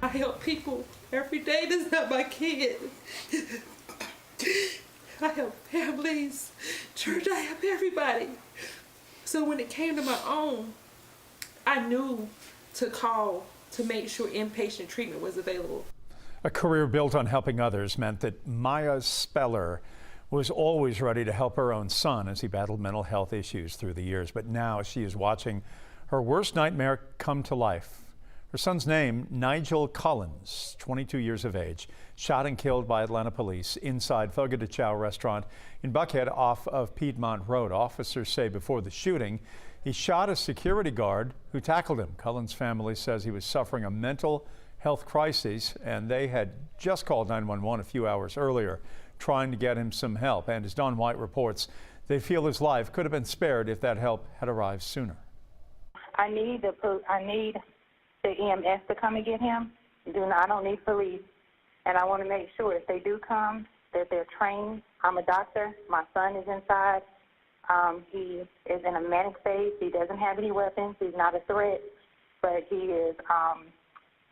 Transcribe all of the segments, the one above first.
I help people every day that's not my kid. I help families, church, I help everybody. So when it came to my own, I knew to call to make sure inpatient treatment was available. A career built on helping others meant that Maya Speller was always ready to help her own son as he battled mental health issues through the years. But now she is watching her worst nightmare come to life. Her son's name, Nigel Collins, 22 years of age, shot and killed by Atlanta police inside Fogo de Chao restaurant in Buckhead off of Piedmont Road. Officers say before the shooting, he shot a security guard who tackled him. Collins' family says he was suffering a mental health crisis, and they had just called 911 a few hours earlier, trying to get him some help. And as Don White reports, they feel his life could have been spared if that help had arrived sooner. I need the EMS to come and get him. I don't need police. And I want to make sure if they do come, that they're trained. I'm a doctor. My son is inside. He is in a manic phase. He doesn't have any weapons. He's not a threat, but he is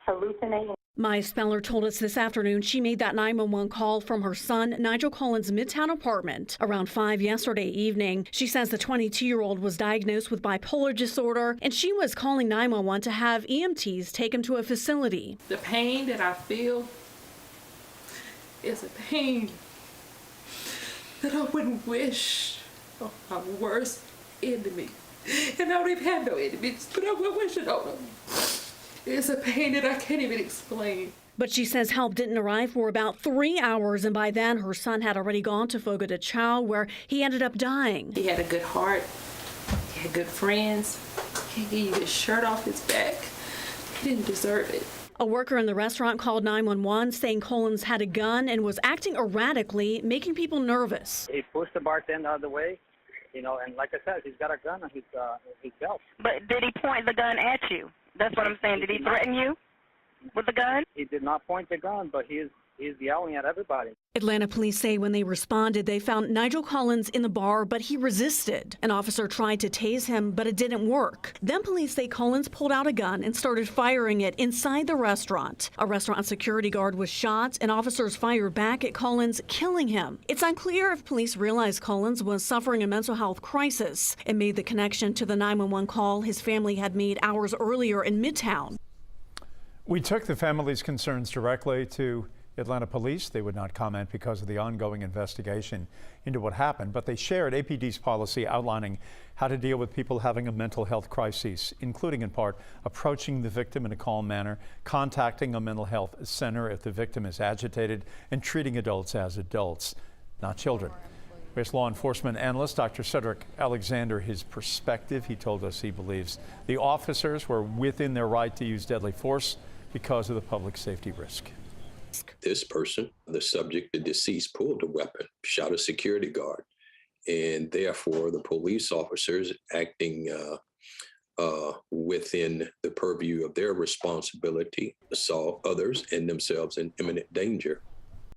hallucinating. Maya Speller told us this afternoon she made that 911 call from her son Nigel Collins' Midtown apartment around 5 yesterday evening. She says the 22-year-old was diagnosed with bipolar disorder, and she was calling 911 to have EMTs take him to a facility. The pain that I feel is a pain that I wouldn't wish on my worst enemy. And I don't even have no enemies, but I would wish it on them. It's a pain that I can't even explain. But she says help didn't arrive for about 3 hours, and by then her son had already gone to Fogo de Chao, where he ended up dying. He had a good heart. He had good friends. He gave his shirt off his back. He didn't deserve it. A worker in the restaurant called 911 saying Collins had a gun and was acting erratically, making people nervous. He pushed the bartender out of the way, and like I said, he's got a gun on his belt. But did he point the gun at you? That's what I'm saying. Did he threaten you with the gun? He did not point the gun, but he's yelling at everybody. Atlanta police say when they responded, they found Nigel Collins in the bar, but he resisted. An officer tried to tase him, but it didn't work. Then police say Collins pulled out a gun and started firing it inside the restaurant. A restaurant security guard was shot, and officers fired back at Collins, killing him. It's unclear if police realized Collins was suffering a mental health crisis and made the connection to the 911 call his family had made hours earlier in Midtown. We took the family's concerns directly to Atlanta police. They would not comment because of the ongoing investigation into what happened, but they shared APD's policy outlining how to deal with people having a mental health crisis, including in part approaching the victim in a calm manner, contacting a mental health center if the victim is agitated, and treating adults as adults, not children. Here's law enforcement analyst Dr. Cedric Alexander, his perspective. He told us he believes the officers were within their right to use deadly force because of the public safety risk. This person, the subject, the deceased, pulled a weapon, shot a security guard, and therefore the police officers acting within the purview of their responsibility saw others and themselves in imminent danger